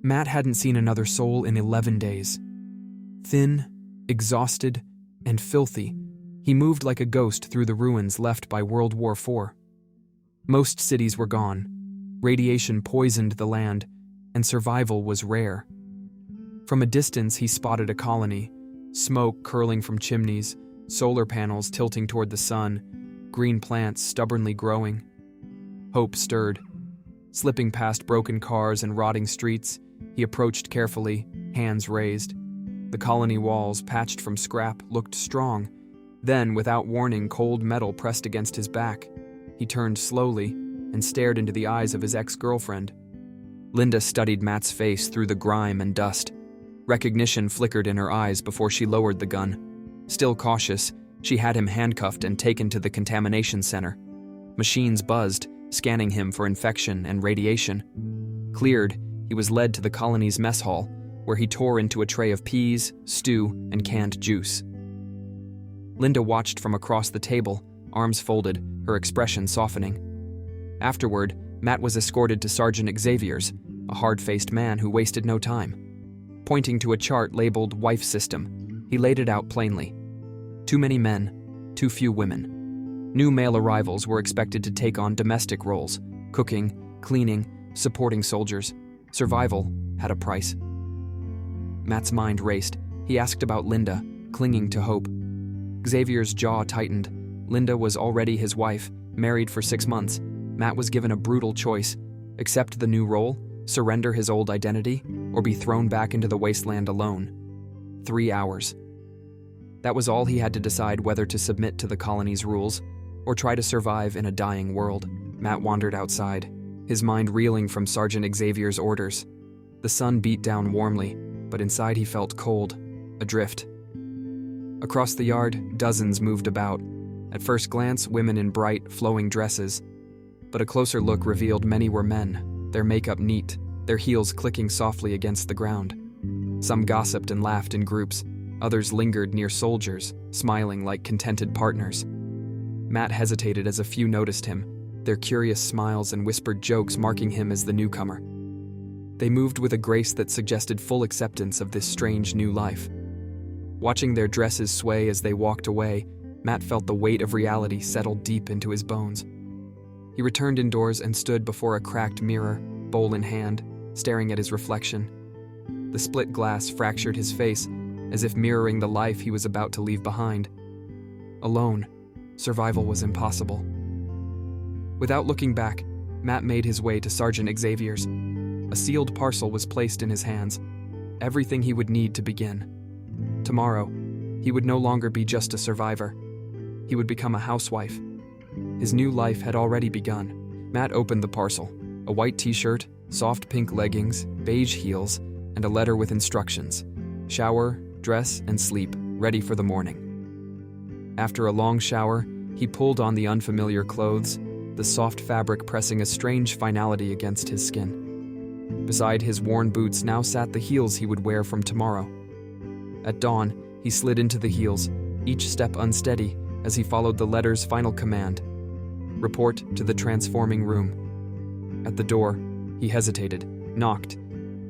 Matt hadn't seen another soul in 11 days. Thin, exhausted, and filthy, he moved like a ghost through the ruins left by World War IV. Most cities were gone, radiation poisoned the land, and survival was rare. From a distance he spotted a colony, smoke curling from chimneys, solar panels tilting toward the sun, green plants stubbornly growing. Hope stirred. Slipping past broken cars and rotting streets, he approached carefully, hands raised. The colony walls, patched from scrap, looked strong. Then, without warning, cold metal pressed against his back. He turned slowly and stared into the eyes of his ex-girlfriend. Linda studied Matt's face through the grime and dust. Recognition flickered in her eyes before she lowered the gun. Still cautious, she had him handcuffed and taken to the contamination center. Machines buzzed, scanning him for infection and radiation. Cleared, he was led to the colony's mess hall, where he tore into a tray of peas, stew, and canned juice. Linda watched from across the table, arms folded, her expression softening. Afterward, Matt was escorted to Sergeant Xavier's, a hard-faced man who wasted no time. Pointing to a chart labeled Wife System, he laid it out plainly. Too many men, too few women. New male arrivals were expected to take on domestic roles, cooking, cleaning, supporting soldiers. Survival had a price. Matt's mind raced. He asked about Linda, clinging to hope. Xavier's jaw tightened. Linda was already his wife, married for 6 months. Matt was given a brutal choice: accept the new role, surrender his old identity, or be thrown back into the wasteland alone. 3 hours. That was all he had to decide, whether to submit to the colony's rules or try to survive in a dying world. Matt wandered outside, his mind reeling from Sergeant Xavier's orders. The sun beat down warmly, but inside he felt cold, adrift. Across the yard, dozens moved about. At first glance, women in bright, flowing dresses. But a closer look revealed many were men, their makeup neat, their heels clicking softly against the ground. Some gossiped and laughed in groups. Others lingered near soldiers, smiling like contented partners. Matt hesitated as a few noticed him, their curious smiles and whispered jokes marking him as the newcomer. They moved with a grace that suggested full acceptance of this strange new life. Watching their dresses sway as they walked away, Matt felt the weight of reality settle deep into his bones. He returned indoors and stood before a cracked mirror, bowl in hand, staring at his reflection. The split glass fractured his face, as if mirroring the life he was about to leave behind. Alone, survival was impossible. Without looking back, Matt made his way to Sergeant Xavier's. A sealed parcel was placed in his hands, everything he would need to begin. Tomorrow, he would no longer be just a survivor. He would become a housewife. His new life had already begun. Matt opened the parcel: a white t-shirt, soft pink leggings, beige heels, and a letter with instructions. Shower, dress, and sleep, ready for the morning. After a long shower, he pulled on the unfamiliar clothes, the soft fabric pressing a strange finality against his skin. Beside his worn boots now sat the heels he would wear from tomorrow. At dawn, he slid into the heels, each step unsteady as he followed the letter's final command: report to the transforming room. At the door, he hesitated, knocked,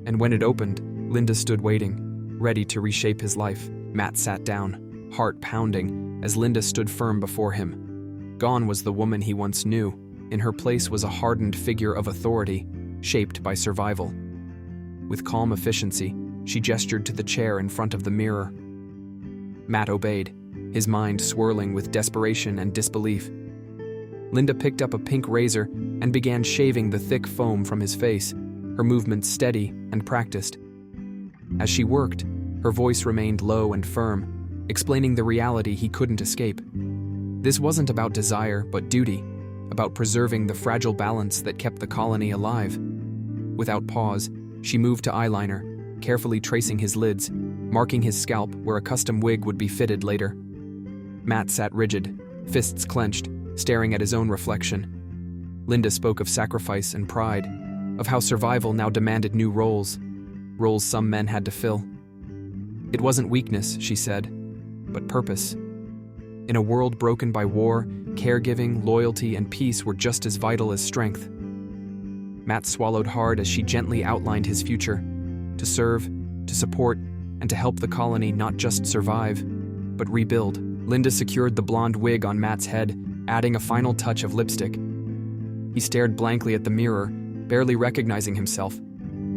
and when it opened, Linda stood waiting, ready to reshape his life. Matt sat down, heart pounding, as Linda stood firm before him. Gone was the woman he once knew. In her place was a hardened figure of authority, shaped by survival. With calm efficiency, she gestured to the chair in front of the mirror. Matt obeyed, his mind swirling with desperation and disbelief. Linda picked up a pink razor and began shaving the thick foam from his face, her movements steady and practiced. As she worked, her voice remained low and firm, explaining the reality he couldn't escape. This wasn't about desire, but duty, about preserving the fragile balance that kept the colony alive. Without pause, she moved to eyeliner, carefully tracing his lids, marking his scalp where a custom wig would be fitted later. Matt sat rigid, fists clenched, staring at his own reflection. Linda spoke of sacrifice and pride, of how survival now demanded new roles some men had to fill. It wasn't weakness, she said, but purpose. In a world broken by war, caregiving, loyalty, and peace were just as vital as strength. Matt swallowed hard as she gently outlined his future: to serve, to support, and to help the colony not just survive, but rebuild. Linda secured the blonde wig on Matt's head, adding a final touch of lipstick. He stared blankly at the mirror, barely recognizing himself.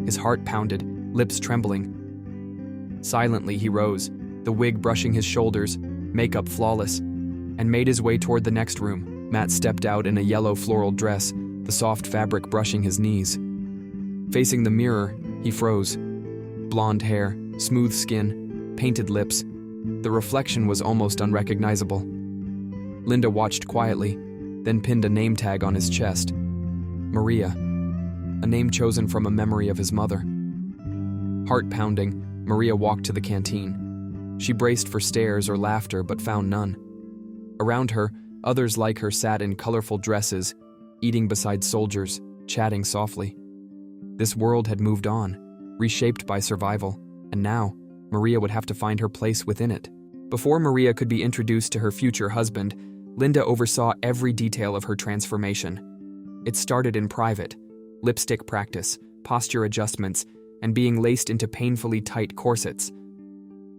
His heart pounded, lips trembling. Silently, he rose, the wig brushing his shoulders, makeup flawless, and made his way toward the next room. Matt stepped out in a yellow floral dress, the soft fabric brushing his knees. Facing the mirror, he froze. Blonde hair, smooth skin, painted lips. The reflection was almost unrecognizable. Linda watched quietly, then pinned a name tag on his chest. Maria, a name chosen from a memory of his mother. Heart pounding, Maria walked to the canteen. She braced for stares or laughter but found none. Around her, others like her sat in colorful dresses, eating beside soldiers, chatting softly. This world had moved on, reshaped by survival, and now, Maria would have to find her place within it. Before Maria could be introduced to her future husband, Linda oversaw every detail of her transformation. It started in private: lipstick practice, posture adjustments, and being laced into painfully tight corsets.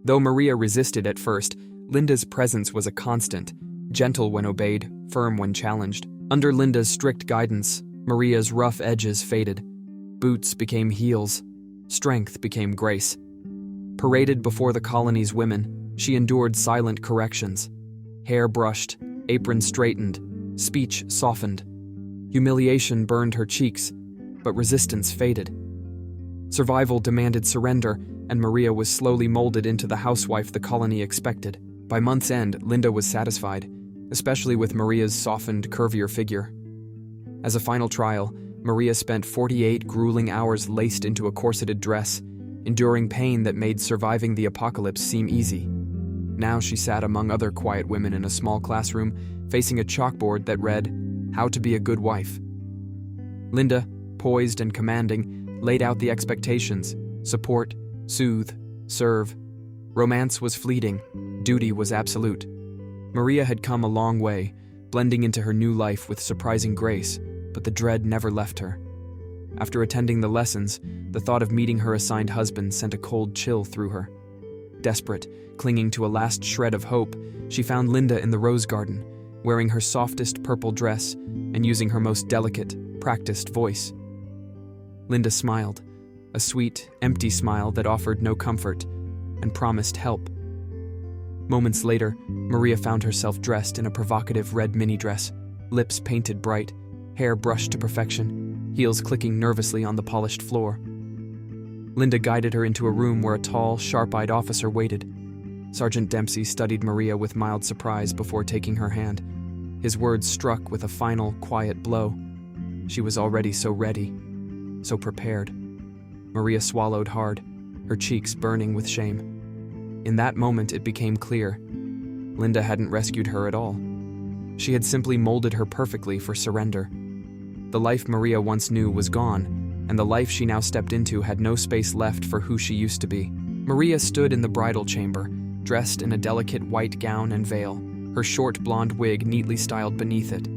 Though Maria resisted at first, Linda's presence was a constant, gentle when obeyed, firm when challenged. Under Linda's strict guidance, Maria's rough edges faded. Boots became heels. Strength became grace. Paraded before the colony's women, she endured silent corrections. Hair brushed, apron straightened, speech softened. Humiliation burned her cheeks, but resistance faded. Survival demanded surrender, and Maria was slowly molded into the housewife the colony expected. By month's end, Linda was satisfied, especially with Maria's softened, curvier figure. As a final trial, Maria spent 48 grueling hours laced into a corseted dress, enduring pain that made surviving the apocalypse seem easy. Now she sat among other quiet women in a small classroom, facing a chalkboard that read, "How to be a good wife." Linda, poised and commanding, laid out the expectations: support, soothe, serve. Romance was fleeting, duty was absolute. Maria had come a long way, blending into her new life with surprising grace, but the dread never left her. After attending the lessons, the thought of meeting her assigned husband sent a cold chill through her. Desperate, clinging to a last shred of hope, she found Linda in the rose garden, wearing her softest purple dress and using her most delicate, practiced voice. Linda smiled, a sweet, empty smile that offered no comfort and promised help. Moments later, Maria found herself dressed in a provocative red mini dress, lips painted bright, hair brushed to perfection, heels clicking nervously on the polished floor. Linda guided her into a room where a tall, sharp-eyed officer waited. Sergeant Dempsey studied Maria with mild surprise before taking her hand. His words struck with a final, quiet blow. She was already so ready, so prepared. Maria swallowed hard, her cheeks burning with shame. In that moment, it became clear. Linda hadn't rescued her at all. She had simply molded her perfectly for surrender. The life Maria once knew was gone, and the life she now stepped into had no space left for who she used to be. Maria stood in the bridal chamber, dressed in a delicate white gown and veil, her short blonde wig neatly styled beneath it.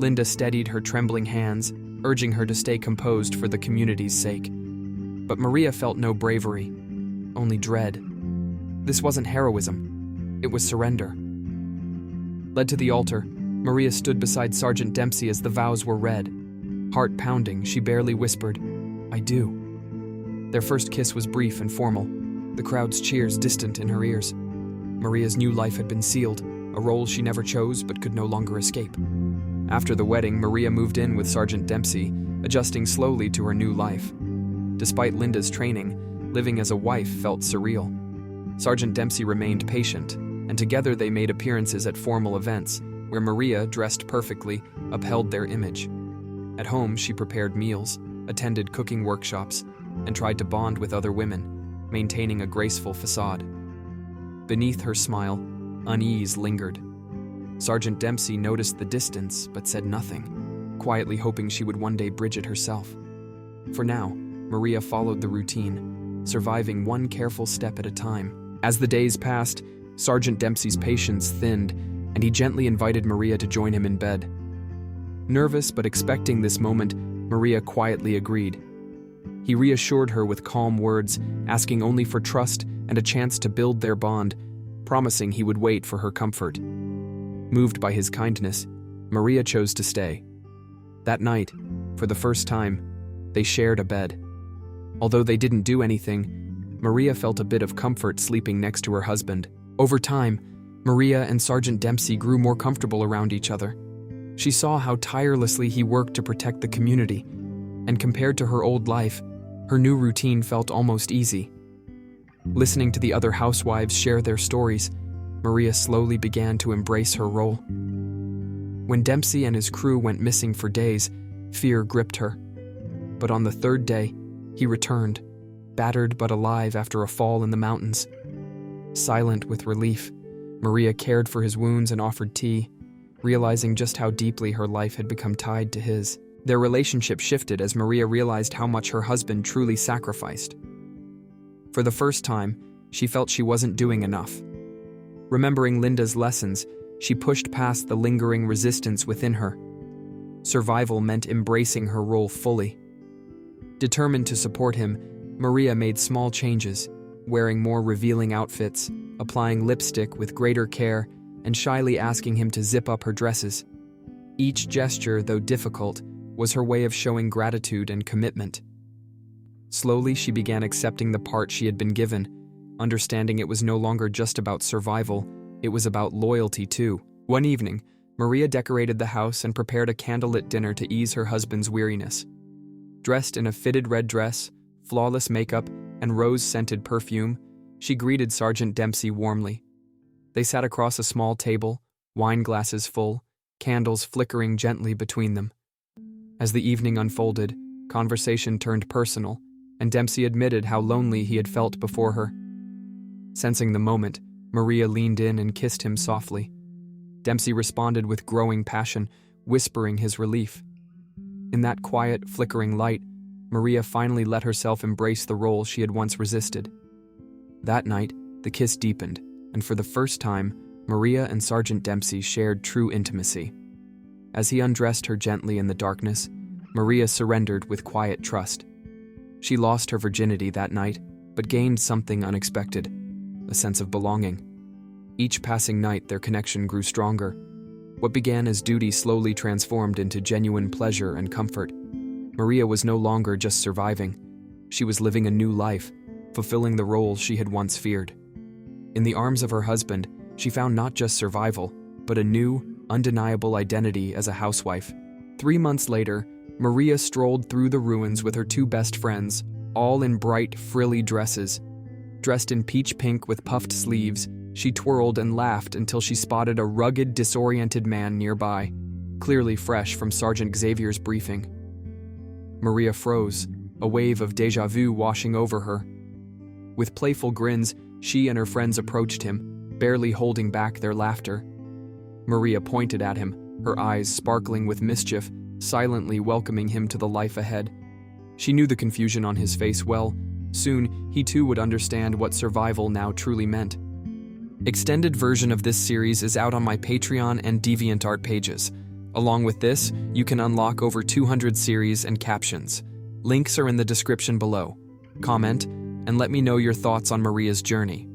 Linda steadied her trembling hands, urging her to stay composed for the community's sake. But Maria felt no bravery, only dread. This wasn't heroism, it was surrender. Led to the altar, Maria stood beside Sergeant Dempsey as the vows were read. Heart pounding, she barely whispered, "I do." Their first kiss was brief and formal, the crowd's cheers distant in her ears. Maria's new life had been sealed, a role she never chose but could no longer escape. After the wedding, Maria moved in with Sergeant Dempsey, adjusting slowly to her new life. Despite Linda's training, living as a wife felt surreal. Sergeant Dempsey remained patient, and together they made appearances at formal events, where Maria, dressed perfectly, upheld their image. At home, she prepared meals, attended cooking workshops, and tried to bond with other women, maintaining a graceful facade. Beneath her smile, unease lingered. Sergeant Dempsey noticed the distance but said nothing, quietly hoping she would one day bridge it herself. For now, Maria followed the routine, surviving one careful step at a time. As the days passed, Sergeant Dempsey's patience thinned, and he gently invited Maria to join him in bed. Nervous but expecting this moment, Maria quietly agreed. He reassured her with calm words, asking only for trust and a chance to build their bond, promising he would wait for her comfort. Moved by his kindness, Maria chose to stay. That night, for the first time, they shared a bed. Although they didn't do anything, Maria felt a bit of comfort sleeping next to her husband. Over time, Maria and Sergeant Dempsey grew more comfortable around each other. She saw how tirelessly he worked to protect the community, and compared to her old life, her new routine felt almost easy. Listening to the other housewives share their stories, Maria slowly began to embrace her role. When Dempsey and his crew went missing for days, fear gripped her. But on the third day, he returned, battered but alive after a fall in the mountains. Silent with relief, Maria cared for his wounds and offered tea, realizing just how deeply her life had become tied to his. Their relationship shifted as Maria realized how much her husband truly sacrificed. For the first time, she felt she wasn't doing enough. Remembering Linda's lessons, she pushed past the lingering resistance within her. Survival meant embracing her role fully. Determined to support him, Maria made small changes, wearing more revealing outfits, applying lipstick with greater care, and shyly asking him to zip up her dresses. Each gesture, though difficult, was her way of showing gratitude and commitment. Slowly, she began accepting the part she had been given, understanding it was no longer just about survival, it was about loyalty too. One evening, Maria decorated the house and prepared a candlelit dinner to ease her husband's weariness. Dressed in a fitted red dress, flawless makeup, and rose-scented perfume, she greeted Sergeant Dempsey warmly. They sat across a small table, wine glasses full, candles flickering gently between them. As the evening unfolded, conversation turned personal, and Dempsey admitted how lonely he had felt before her. Sensing the moment, Maria leaned in and kissed him softly. Dempsey responded with growing passion, whispering his relief. In that quiet, flickering light, Maria finally let herself embrace the role she had once resisted. That night, the kiss deepened, and for the first time, Maria and Sergeant Dempsey shared true intimacy. As he undressed her gently in the darkness, Maria surrendered with quiet trust. She lost her virginity that night, but gained something unexpected, a sense of belonging. Each passing night, their connection grew stronger. What began as duty slowly transformed into genuine pleasure and comfort. Maria was no longer just surviving. She was living a new life, fulfilling the role she had once feared. In the arms of her husband, she found not just survival, but a new, undeniable identity as a housewife. 3 months later, Maria strolled through the ruins with her two best friends, all in bright, frilly dresses. Dressed in peach pink with puffed sleeves, she twirled and laughed until she spotted a rugged, disoriented man nearby, clearly fresh from Sergeant Xavier's briefing. Maria froze, a wave of déjà vu washing over her. With playful grins, she and her friends approached him, barely holding back their laughter. Maria pointed at him, her eyes sparkling with mischief, silently welcoming him to the life ahead. She knew the confusion on his face well. Soon, he too would understand what survival now truly meant. Extended version of this series is out on my Patreon and DeviantArt pages. Along with this, you can unlock over 200 series and captions. Links are in the description below. Comment, and let me know your thoughts on Maria's journey.